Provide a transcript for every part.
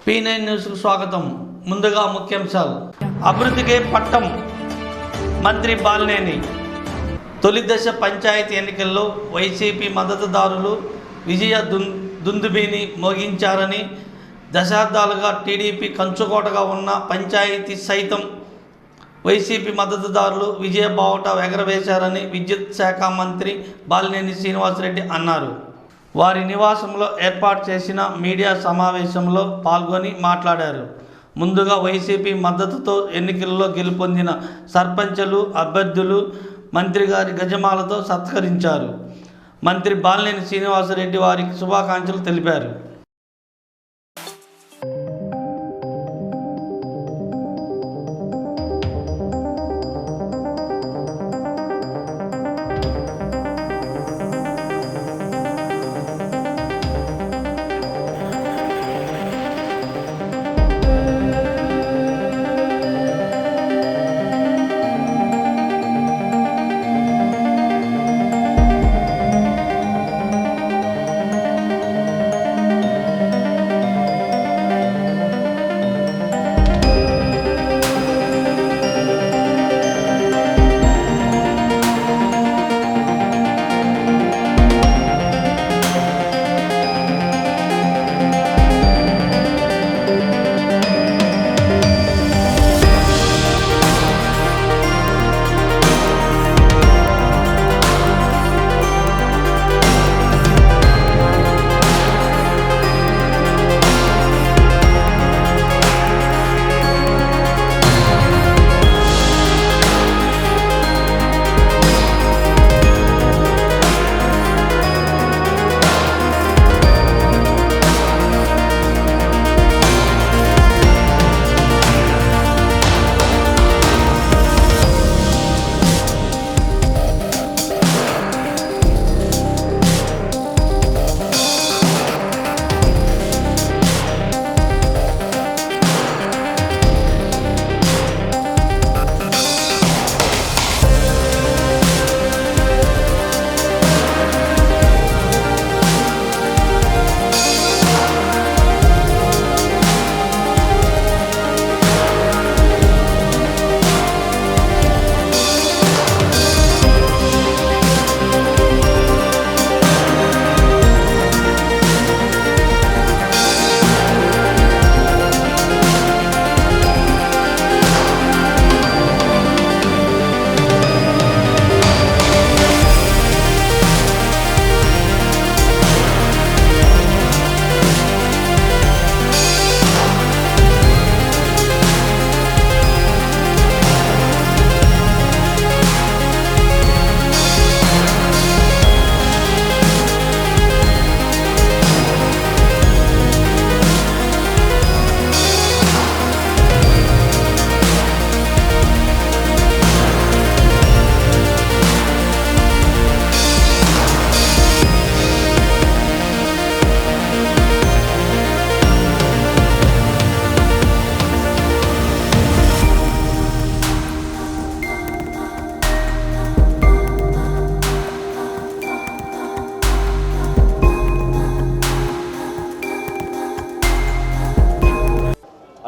P9 న్యూస్కు స్వాగతం. ముందుగా ముఖ్యాంశాలు. అభివృద్ధికే పట్టం మంత్రి బాలినేని. తొలి దశ పంచాయతీ ఎన్నికల్లో వైసీపీ మద్దతుదారులు విజయ దుందుబిని మోగించారని, దశాబ్దాలుగా టీడీపీ కంచుకోటగా ఉన్న పంచాయతీ సైతం వైసీపీ మద్దతుదారులు విజయ బావుట ఎగరవేశారని విద్యుత్ శాఖ మంత్రి బాలినేని శ్రీనివాసరెడ్డి అన్నారు. వారి నివాసంలో ఏర్పాటు చేసిన మీడియా సమావేశంలో పాల్గొని మాట్లాడారు. ముందుగా వైసీపీ మద్దతుతో ఎన్నికల్లో గెలుపొందిన సర్పంచులు, అభ్యర్థులు మంత్రి గారి గజమాలతో సత్కరించారు. మంత్రి బాలినేని శ్రీనివాసరెడ్డి వారికి శుభాకాంక్షలు తెలిపారు.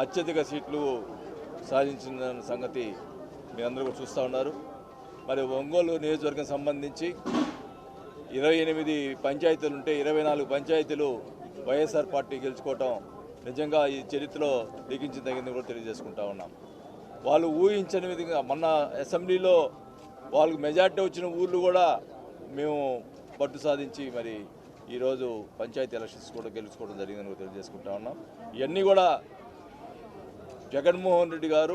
అత్యధిక సీట్లు సాధించిన సంగతి మీ అందరూ కూడా చూస్తూ ఉన్నారు. మరి ఒంగోలు నియోజకవర్గం సంబంధించి 28 పంచాయతీలు ఉంటే 24 పంచాయతీలు వైఎస్ఆర్ పార్టీ గెలుచుకోవటం నిజంగా ఈ చరిత్రలో లిఖించదగింది కూడా తెలియజేసుకుంటా ఉన్నాం. వాళ్ళు ఊహించని విధంగా మొన్న అసెంబ్లీలో వాళ్ళకు మెజార్టీ వచ్చిన ఊళ్ళు కూడా మేము పట్టు సాధించి మరి ఈరోజు పంచాయతీ ఎలక్షన్స్ కూడా గెలుచుకోవడం జరిగిందని కూడా తెలియజేసుకుంటా ఉన్నాం. ఇవన్నీ కూడా జగన్మోహన్ రెడ్డి గారు,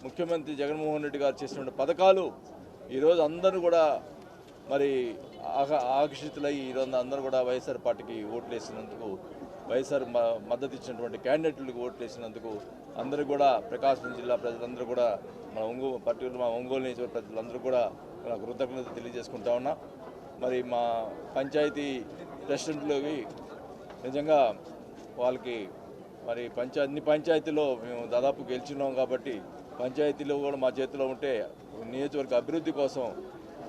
ముఖ్యమంత్రి జగన్మోహన్ రెడ్డి గారు చేసినటువంటి పథకాలు ఈరోజు అందరూ కూడా మరి ఆకర్షితులై ఈరోజు అందరూ కూడా వైఎస్ఆర్ పార్టీకి ఓట్లు వేసినందుకు, వైఎస్ఆర్ మద్దతు ఇచ్చినటువంటి క్యాండిడేట్లకు ఓట్లు వేసినందుకు అందరూ కూడా ప్రకాశం జిల్లా ప్రజలందరూ కూడా మన పర్టికులర్ మా ఒంగోలు నియోజకవర్గ ప్రజలందరూ కూడా కృతజ్ఞత తెలియజేసుకుంటా ఉన్నా. మరి మా పంచాయతీ ప్రెసిడెంట్లోకి నిజంగా వాళ్ళకి మరి అన్ని పంచాయతీలో మేము దాదాపు గెలిచినాం కాబట్టి పంచాయతీలో కూడా మా చేతిలో ఉంటే నియోజకవర్గ అభివృద్ధి కోసం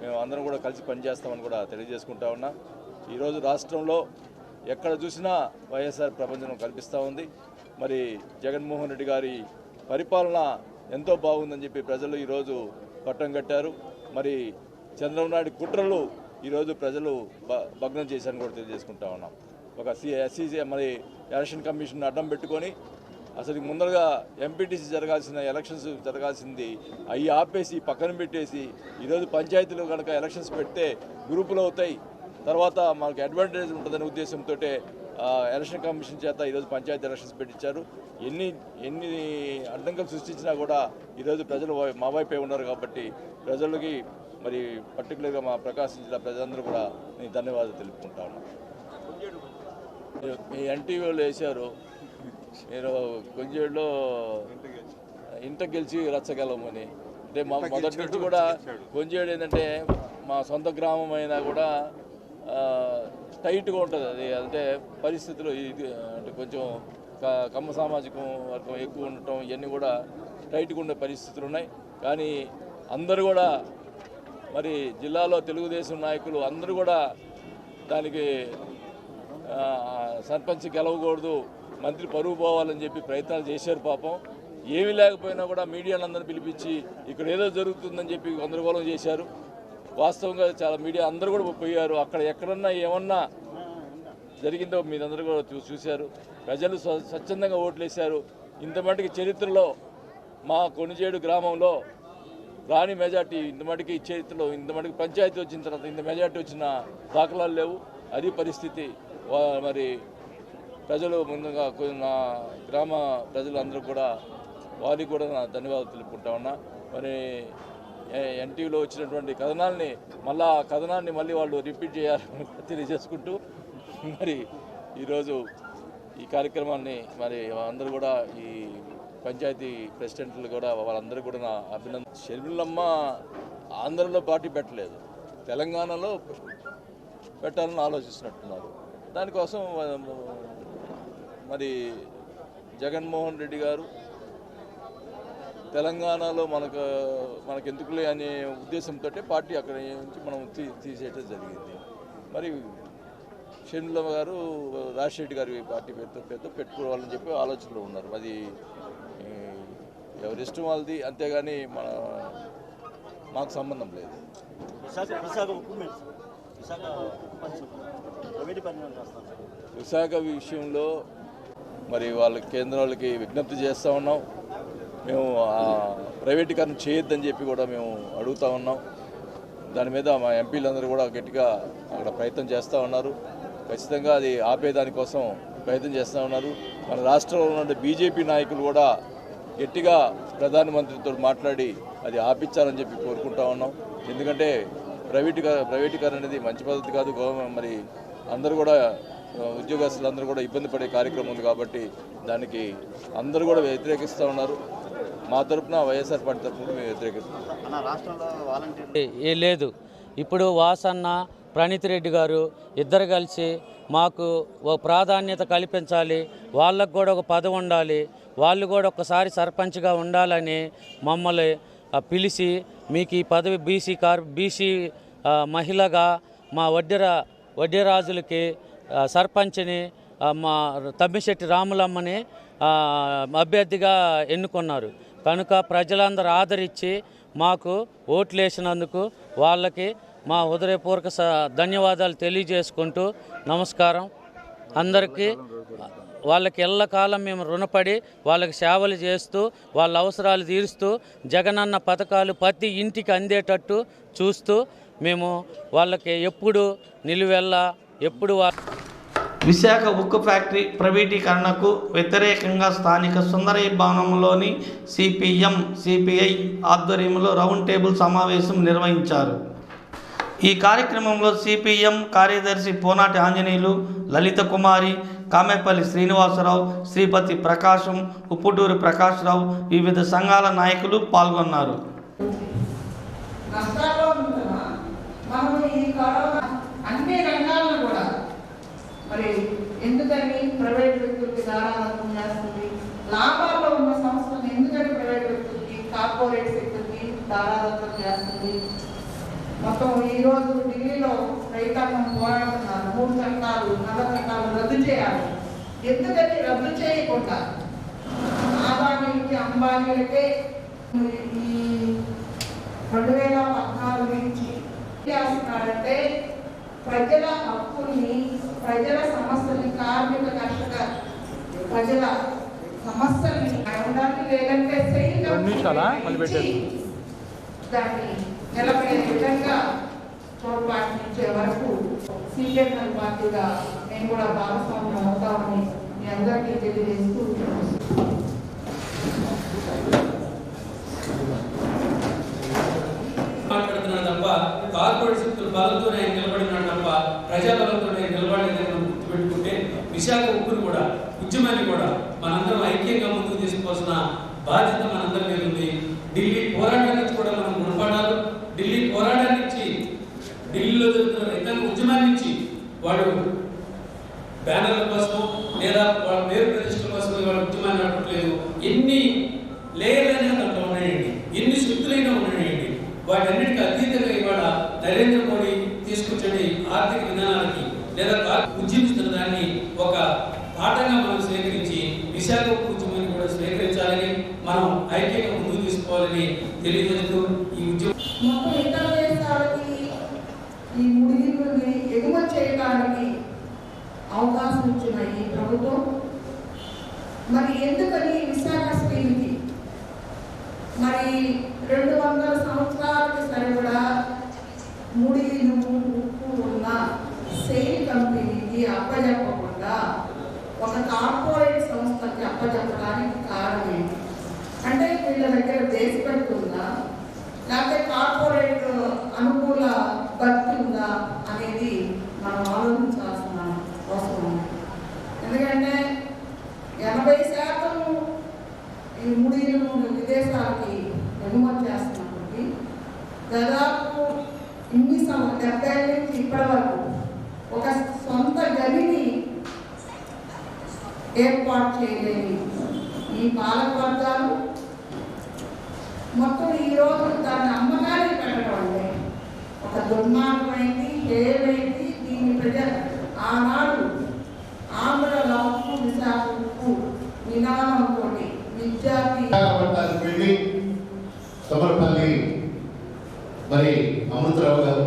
మేము అందరం కూడా కలిసి పనిచేస్తామని కూడా తెలియజేసుకుంటా ఉన్నా. ఈరోజు రాష్ట్రంలో ఎక్కడ చూసినా వైఎస్ఆర్ ప్రపంచం కల్పిస్తూ ఉంది. మరి జగన్మోహన్ రెడ్డి గారి పరిపాలన ఎంతో బాగుందని చెప్పి ప్రజలు ఈరోజు పట్టం కట్టారు. మరి చంద్రబాబు నాయుడు కుట్రలు ఈరోజు ప్రజలు భగ్నం చేశారని కూడా తెలియజేసుకుంటా ఉన్నాం. ఒక ఎస్సీసీ మరి ఎలక్షన్ కమిషన్ అడ్డం పెట్టుకొని అసలు ముందరగా ఎంపీటీసీ ఎలక్షన్స్ జరగాల్సింది అవి ఆపేసి పక్కన పెట్టేసి ఈరోజు పంచాయతీలో కనుక ఎలక్షన్స్ పెడితే గ్రూపులు అవుతాయి, తర్వాత మనకు అడ్వాంటేజ్ ఉంటుందనే ఉద్దేశంతో ఎలక్షన్ కమిషన్ చేత ఈరోజు పంచాయతీ ఎలక్షన్స్ పెట్టించారు. ఎన్ని అడ్డంకులు సృష్టించినా కూడా ఈరోజు ప్రజలు మా వైపే ఉన్నారు. కాబట్టి ప్రజలకి మరి పర్టికులర్గా మా ప్రకాశం జిల్లా ప్రజలందరూ కూడా నేను ధన్యవాదాలు తెలుపుకుంటా ఉన్నాను. మీ ఎన్టీవీలో వేశారు, మీరు కొంచెంలో ఇంట గెలిచి రచ్చగలమని. అంటే మా మొదటి నుంచి కూడా కొంచెడు ఏంటంటే మా సొంత గ్రామం అయినా కూడా టైట్గా ఉంటుంది. అది అంటే పరిస్థితులు ఇది అంటే కొంచెం కమ్మ సామాజికం వర్గం ఎక్కువ ఉండటం ఇవన్నీ కూడా టైట్గా ఉండే పరిస్థితులు ఉన్నాయి. కానీ అందరూ కూడా మరి జిల్లాలో తెలుగుదేశం నాయకులు అందరూ కూడా దానికి సర్పంచ్ గెలవకూడదు, మంత్రి పరువు పోవాలని చెప్పి ప్రయత్నాలు చేశారు. పాపం ఏమీ లేకపోయినా కూడా మీడియాను అందరిని పిలిపించి ఇక్కడ ఏదో జరుగుతుందని చెప్పి గందరగోళం చేశారు. వాస్తవంగా చాలా మీడియా అందరూ కూడా పోయారు. అక్కడ ఎక్కడన్నా ఏమన్నా జరిగిందో మీరందరూ కూడా చూశారు. ప్రజలు స్వచ్ఛందంగా ఓట్లేశారు. ఇంత మటుకి చరిత్రలో మా కొణిజేడు గ్రామంలో రాని మెజార్టీ ఇంత మటుకి చరిత్రలో ఇంత మటుకి పంచాయతీ వచ్చిన తర్వాత ఇంత మెజార్టీ వచ్చిన దాఖలాలు లేవు. అది పరిస్థితి. మరి ప్రజలు ముందుగా నా గ్రామ ప్రజలందరూ కూడా వారికి కూడా నా ధన్యవాదాలు తెలుపుకుంటా ఉన్నా. మరి ఎన్టీవీలో వచ్చినటువంటి కథనాల్ని మళ్ళీ వాళ్ళు రిపీట్ చేయాలని తెలియజేసుకుంటూ మరి ఈరోజు ఈ కార్యక్రమాన్ని మరి అందరూ కూడా ఈ పంచాయతీ ప్రెసిడెంట్లు కూడా వాళ్ళందరూ కూడా నా అభినందన. షర్మిలమ్మ ఆంధ్రలో పార్టీ పెట్టలేదు, తెలంగాణలో పెట్టాలని ఆలోచిస్తున్నట్టున్నారు. దానికోసం మరి జగన్మోహన్ రెడ్డి గారు తెలంగాణలో మనకెందుకులే అనే ఉద్దేశంతో పార్టీ అక్కడ నుంచి మనం తీసేయటం జరిగింది. మరి షర్మిలమ్మ గారు రాజశేఖర్ గారి పార్టీ పేరుతో పెట్టుకోవాలని చెప్పి ఆలోచనలో ఉన్నారు. అది ఎవరి ఇష్టం వాళ్ళది, అంతేగాని మాకు సంబంధం లేదు. విశాఖ విషయంలో మరి వాళ్ళ కేంద్రాలకి విజ్ఞప్తి చేస్తూ ఉన్నాం. మేము ప్రైవేటీకరణ చేయొద్దని చెప్పి కూడా మేము అడుగుతూ ఉన్నాం. దాని మీద మా ఎంపీలందరూ కూడా గట్టిగా అక్కడ ప్రయత్నం చేస్తూ ఉన్నారు. ఖచ్చితంగా అది ఆపేదానికోసం ప్రయత్నం చేస్తూ ఉన్నారు. మన రాష్ట్రంలో ఉన్న బీజేపీ నాయకులు కూడా గట్టిగా ప్రధానమంత్రితో మాట్లాడి అది ఆపించాలని చెప్పి కోరుకుంటా ఉన్నాం. ఎందుకంటే ప్రైవేటీకరణ అనేది మంచి పద్ధతి కాదు. మరి అందరూ కూడా ఉద్యోగస్తులందరూ కూడా ఇబ్బంది పడే కార్యక్రమం ఉంది. కాబట్టి దానికి అందరూ కూడా వ్యతిరేకిస్తూ ఉన్నారు. మా తరఫున వైఎస్ఆర్ పార్టీ తరఫున మేము వ్యతిరేకిస్తున్నాం. లేదు, ఇప్పుడు వాసన్న ప్రణీత్ రెడ్డి గారు ఇద్దరు కలిసి మాకు ఒక ప్రాధాన్యత కల్పించాలి, వాళ్ళకు కూడా ఒక పదవి ఉండాలి, వాళ్ళు కూడా ఒకసారి సర్పంచ్గా ఉండాలని మమ్మల్ని పిలిచి మీకు ఈ పదవి బీసీ మహిళగా మా వడ్డీరాజులకి సర్పంచ్ని మా తమ్మిశెట్టి రాములమ్మని అభ్యర్థిగా ఎన్నుకున్నారు. కనుక ప్రజలందరూ ఆదరించి మాకు ఓట్లేసినందుకు వాళ్ళకి మా హృదయపూర్వక ధన్యవాదాలు తెలియజేసుకుంటూ నమస్కారం. అందరికీ వాళ్ళకి ఎల్లకాలం మేము రుణపడి వాళ్ళకి సేవలు చేస్తూ వాళ్ళ అవసరాలు తీరుస్తూ జగనన్న పథకాలు ప్రతి ఇంటికి అందేటట్టు చూస్తూ మేము వాళ్ళకి ఎప్పుడు నిలువెల్లా ఎప్పుడు విశాఖ ఉక్కు ఫ్యాక్టరీ ప్రైవేటీకరణకు వ్యతిరేకంగా స్థానిక సుందరయ్య భవనంలోని సిపిఎం సిపిఐ ఆధ్వర్యంలో రౌండ్ టేబుల్ సమావేశం నిర్వహించారు. ఈ కార్యక్రమంలో సిపిఎం కార్యదర్శి పోనాటి ఆంజనేయులు, లలిత కుమారి, కామేపల్లి శ్రీనివాసరావు, శ్రీపతి ప్రకాశం, ఉప్పుటూరి ప్రకాశ్రావు, వివిధ సంఘాల నాయకులు పాల్గొన్నారు. అన్ని రంగాలను కూడా మరి ఎందుకని ప్రైవేట్ వ్యక్తులకి దారాదత్తం చేస్తుంది, లాభాల్లో ఉన్న సంస్థలను ఎందుకని ప్రైవేట్ వ్యక్తులకి కార్పొరేట్ వ్యక్తులకి దారాదత్తం చేస్తుంది. మొత్తం ఈరోజు ఢిల్లీలో రైతాంగం పోరాడుతున్నారు. 3 చట్టాలు, నల్ల చట్టాలు రద్దు చేయాలి. ఎందుకని రద్దు చేయకుండా అంబానీలకే ఈ 2014 నుంచి చేస్తున్నారంటే ప్రజల హక్కుల్ని, ప్రజల సమస్యల్ని, కార్మిక కర్షక ప్రజల సమస్యల్ని ఉండడానికి లేదంటే దాన్ని నిలబడే విధంగా తోడ్పాటించే వరకు సిపిఎం పార్టీగా నేను కూడా భాగస్వామ్యం అవుతామని మీ అందరికీ తెలియజేస్తూ మాట్లాడుతున్నాడు తప్ప కార్పొరేట్ శక్తుల బలంతోనే నిలబడినాడు తప్ప ప్రజాబలంతోనే నిలబడలేదని మనం గుర్తుపెట్టుకుంటే విశాఖ ఉక్కును కూడా ఉద్యమాన్ని కూడా మనందరం ఐక్యంగా ముందుకు తీసుకోవాల్సిన బాధ్యత మనందరి మీద ఉంది. ఢిల్లీ పోరాటం నుంచి కూడా మనం గుణపడాలి. ఢిల్లీ పోరాటం నుంచి, ఢిల్లీలో జరుగుతున్న రైతాంగ ఉద్యమాన్ని నుంచి వాళ్ళు బ్యానర్ల కోసం లేదా వాళ్ళ పేరు ప్రతిష్టల కోసం వాళ్ళ ఉద్యమాన్ని నడపట్లేదు. ఎన్ని లేయర్లైనా దాంట్లో ఉన్నాయండి, ఎన్ని శక్తులైనా ఉన్నాయండి. వాటన్నిటికీ అతీతంగా ఇవాళ నరేంద్ర మోడీ తీసుకొచ్చే ఆర్థిక విధానాలకి లేదా ఉద్యమిస్తున్న దాన్ని ఒక పాఠంగా మనం స్వీకరించి విశాఖ ఉద్యమాన్ని కూడా స్వీకరించాలని, మనం ఐక్యంగా ముందుకు తీసుకోవాలని తెలియజేస్తూ ఈ ఉద్యమం మొత్తం ఇతర దేశాలకి ఈ ముడిని ఎగుమతి చేయడానికి అవకాశం ఇచ్చిన ఈ ప్రభుత్వం మరి ఎందుకని విశాఖ స్టీల్కి మరి 200 సంవత్సరాలకి సరిపడా ముడిలు ఉప్పు ఉన్న సెయిల్ కంపెనీకి అప్పజెప్పకుండా ఒక కార్పొరేట్ సంస్థకి అప్పజెప్పడానికి కారణం ఏంటి? అంటే వీళ్ళ దగ్గర దేశభక్తి ఉందా, లేకపోతే కార్పొరేట్ అనుకూల భక్తి ఉందా అనేది మనం ఆలోచించాల్సిన అవసరం ఉంది. ఎందుకంటే 80% ఈ ముడిలను విదేశాలకి ఎగుమతి చేస్తున్నప్పటికీ దాదాపు ఇన్ని 70 నుంచి ఇప్పటి వరకు ఒక సొంత గనిని ఏర్పాటు చేయలేని ఈ పాలకవర్గాలు మొత్తం ఈరోజు దాన్ని అమ్మకానికి పెట్టడం అంటే ఒక దుర్మార్గమైంది, హేయమైంది. దీన్ని ప్రజలు ఆనాడు ఆంధ్ర రాష్ట్ర విశాఖ ఉక్కు నినాదంతో విద్యార్థి సమర్పల్లి మరి అమృతరావు గారు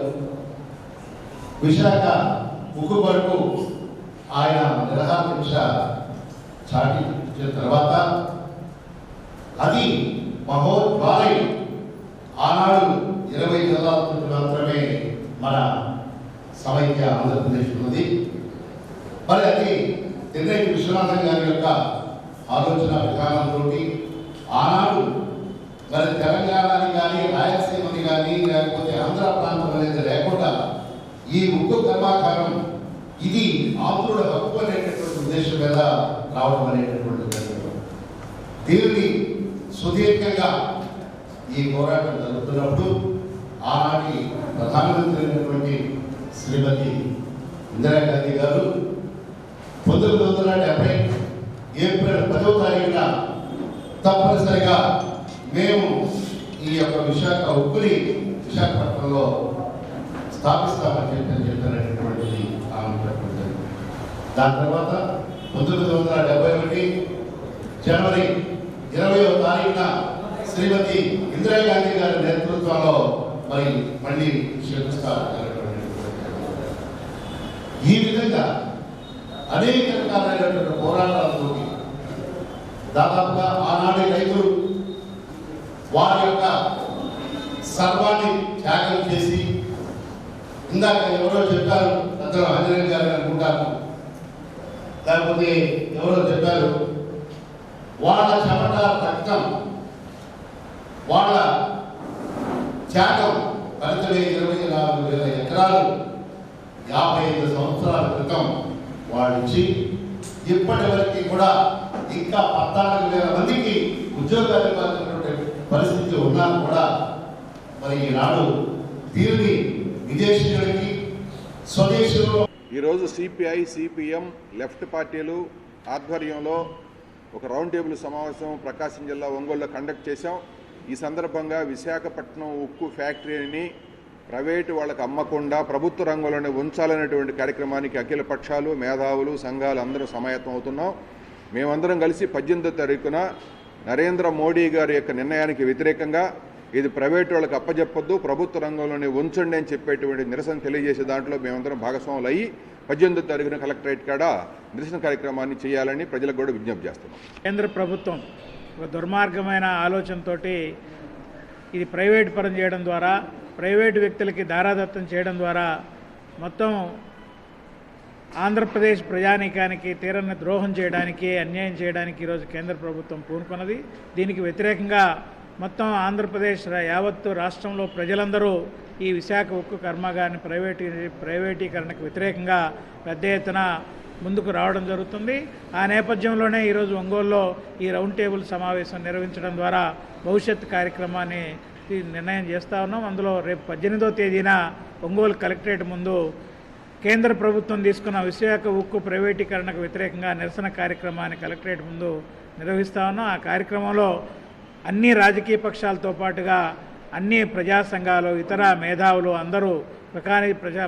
విశాఖ ఉక్కు వరకు ఆయన నిరహాదీక్ష చాటించిన తర్వాత అది మహోద్వారై ఆనాడు 20 జిల్లాలకు మాత్రమే మన సమైక్య ఆంధ్రప్రదేశ్ ఉన్నది. మరి అది తెన్నేటి విశ్వనాథన్ గారి యొక్క ఆలోచన విధానంతో ఆనాడు మరి తెలంగాణని కానీ రాయలసీమని కానీ లేకపోతే ఆంధ్ర ప్రాంతం అనేది లేకుండా ఈ ఉక్కు కర్మాగారం ఇది ఆంధ్రుల హక్కు అనేటటువంటి ఉద్దేశం మీద రావడం అనేటటువంటి దీనిని సుదీర్ఘంగా ఈ పోరాటం జరుగుతున్నప్పుడు ఆనాటి ప్రధానమంత్రి అయినటువంటి శ్రీమతి ఇందిరాగాంధీ గారు 1970 ఏప్రిల్ 10వ తారీఖున తప్పనిసరిగా మేము ఈ యొక్క విశాఖ ఉక్కుని విశాఖపట్నంలో స్థాపిస్తామని చెప్పినటువంటిది ఆమె ప్రకటించారు. దాని తర్వాత 1971 జనవరి 20వ తారీఖున శ్రీమతి ఇందిరాగాంధీ గారి నేతృత్వంలో మరి మళ్ళీ శంకుస్థాపన. ఈ విధంగా అనేక రకాలైనటువంటి పోరాటాలతో దాదాపుగా ఆనాటి రైతులు వారి యొక్క సర్వాన్ని త్యాగం చేసి, ఇందాక ఎవరో చెప్పారు, పెద్దలు ఆంజనేయ గారు అనుకుంటారు, లేకపోతే ఎవరో చెప్పారు, వాళ్ళ చెమట రక్తం వాళ్ళ త్యాగం ఫలితమే 24,000 ఎకరాలు 55 సంవత్సరాల క్రితం వాళ్ళు ఇచ్చి ఇప్పటి వరకు కూడా ఇంకా 14,000 మందికి ఉద్యోగాలు ఇవ్వాల్సినటువంటి పరిస్థితి ఉన్నా కూడా మరి ఈనాడు దీనిని విదేశీయులకి స్వదేశంలో ఈరోజు సిపిఐ సిపిఎం లెఫ్ట్ పార్టీలు ఆధ్వర్యంలో ఒక రౌండ్ టేబుల్ సమావేశం ప్రకాశం జిల్లా ఒంగోలులో కండక్ట్ చేశాం. ఈ సందర్భంగా విశాఖపట్నం ఉక్కు ఫ్యాక్టరీని ప్రైవేటు వాళ్ళకి అమ్మకుండా ప్రభుత్వ రంగంలోనే ఉంచాలనేటువంటి కార్యక్రమానికి అఖిల పక్షాలు, మేధావులు, సంఘాలు అందరూ సమాయత్తం అవుతున్నాం. మేమందరం కలిసి 18వ తారీఖున నరేంద్ర మోడీ గారి యొక్క నిర్ణయానికి వ్యతిరేకంగా ఇది ప్రైవేట్ వాళ్ళకి అప్పచెప్పొద్దు, ప్రభుత్వ రంగంలోనే ఉంచండి అని చెప్పేటువంటి నిరసన తెలియజేసే దాంట్లో మేమందరం భాగస్వాములు అయ్యి 18వ తారీఖున కలెక్టరేట్ కాడ నిరసన కార్యక్రమాన్ని చేయాలని ప్రజలకు కూడా విజ్ఞప్తి చేస్తున్నాం. కేంద్ర ప్రభుత్వం ఒక దుర్మార్గమైన ఆలోచనతోటి ఇది ప్రైవేట్ పరం చేయడం ద్వారా, ప్రైవేటు వ్యక్తులకి దారాదత్తం చేయడం ద్వారా మొత్తం ఆంధ్రప్రదేశ్ ప్రజానీకానికి తీరని ద్రోహం చేయడానికి, అన్యాయం చేయడానికి ఈరోజు కేంద్ర ప్రభుత్వం పూనుకున్నది. దీనికి వ్యతిరేకంగా మొత్తం ఆంధ్రప్రదేశ్ యావత్తు రాష్ట్రంలో ప్రజలందరూ ఈ విశాఖ ఉక్కు కర్మాగారాన్ని ప్రైవేటీకరణకు వ్యతిరేకంగా పెద్ద ఎత్తున ముందుకు రావడం జరుగుతుంది. ఆ నేపథ్యంలోనే ఈరోజు ఒంగోలులో ఈ రౌండ్ టేబుల్ సమావేశం నిర్వహించడం ద్వారా భవిష్యత్ కార్యక్రమాన్ని నిర్ణయం చేస్తూ ఉన్నాం. అందులో రేపు 18వ తేదీన ఒంగోలు కలెక్టరేట్ ముందు కేంద్ర ప్రభుత్వం తీసుకున్న విశాఖ ఉక్కు ప్రైవేటీకరణకు వ్యతిరేకంగా నిరసన కార్యక్రమాన్ని కలెక్టరేట్ ముందు నిర్వహిస్తూ ఉన్నాం. ఆ కార్యక్రమంలో అన్ని రాజకీయ పక్షాలతో పాటుగా అన్ని ప్రజా సంఘాలు, ఇతర మేధావులు అందరూ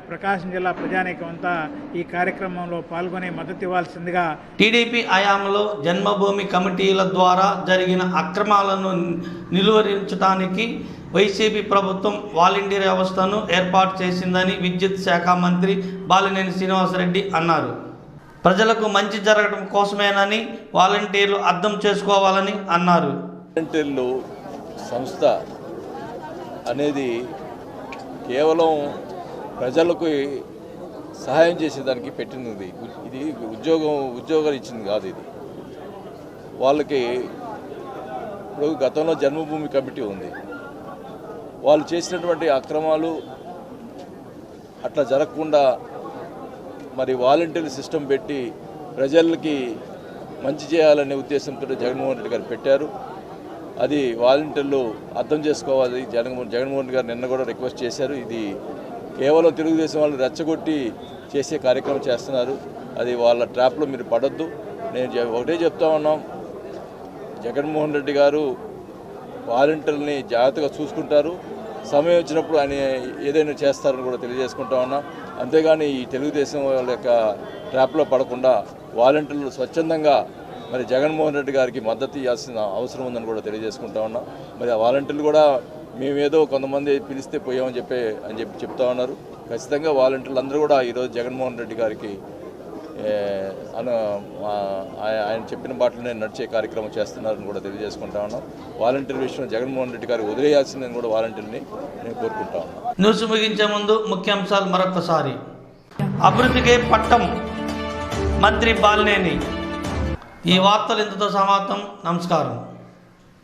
ప్రకాశం జిల్లా ప్రజానీకం అంతా ఈ కార్యక్రమంలో పాల్గొని మద్దతు ఇవ్వాల్సిందిగా టీడీపీ హయాంలో జన్మభూమి కమిటీల ద్వారా జరిగిన అక్రమాలను నిలువరించడానికి వైసీపీ ప్రభుత్వం వాలంటీర్ వ్యవస్థను ఏర్పాటు చేసిందని విద్యుత్ శాఖ మంత్రి బాలినేని శ్రీనివాసరెడ్డి అన్నారు. ప్రజలకు మంచి జరగడం కోసమేనని వాలంటీర్లు అర్థం చేసుకోవాలని అన్నారు. వాలంటీర్లు సంస్థ అనేది కేవలం ప్రజలకు సహాయం చేసేదానికి పెట్టినది. ఇది ఉద్యోగాలు ఇచ్చింది కాదు. ఇది వాళ్ళకి ఇప్పుడు గతంలో జన్మభూమి కమిటీ ఉంది. వాళ్ళు చేసినటువంటి అక్రమాలు అట్లా జరగకుండా మరి వాలంటీర్ సిస్టమ్ పెట్టి ప్రజలకి మంచి చేయాలనే ఉద్దేశంతో జగన్మోహన్ రెడ్డి గారు పెట్టారు. అది వాలంటీర్లు అర్థం చేసుకోవాలి. జగన్మోహన్ గారు నిన్న కూడా రిక్వెస్ట్ చేశారు. ఇది కేవలం తెలుగుదేశం వాళ్ళు రెచ్చగొట్టి చేసే కార్యక్రమం చేస్తున్నారు. అది వాళ్ళ ట్రాప్లో మీరు పడొద్దు. నేను ఒకటే చెప్తా ఉన్నాం, జగన్మోహన్ రెడ్డి గారు వాలంటీర్లని జాగ్రత్తగా చూసుకుంటారు. సమయం వచ్చినప్పుడు ఆయన ఏదైనా చేస్తారని కూడా తెలియజేసుకుంటా ఉన్నాం. అంతేగాని ఈ తెలుగుదేశం వాళ్ళ యొక్క ట్రాప్లో పడకుండా వాలంటీర్లు స్వచ్ఛందంగా మరి జగన్మోహన్ రెడ్డి గారికి మద్దతు ఇవ్వాల్సిన అవసరం ఉందని కూడా తెలియజేసుకుంటా ఉన్నాం. మరి ఆ వాలంటీర్లు కూడా మేమేదో కొంతమంది పిలిస్తే పోయామని చెప్పి చెప్తా ఉన్నారు. ఖచ్చితంగా వాలంటీర్లు అందరూ కూడా ఈరోజు జగన్మోహన్ రెడ్డి గారికి ఆయన చెప్పిన బాటలోనే నడిచే కార్యక్రమం చేస్తున్నారని కూడా తెలియజేసుకుంటా ఉన్నాం. వాలంటీర్ విషయంలో జగన్మోహన్ రెడ్డి గారికి వదిలేయాల్సిందని కూడా వాలంటీర్ని నేను కోరుకుంటా ఉన్నాను. న్యూస్ ముగించే ముందు ముఖ్యాంశాలు మరొకసారి. అభివృద్ధికి పట్టం మంత్రి బాలినేని. ఈ వార్తలు ఇంతతో సమాప్తం. నమస్కారం.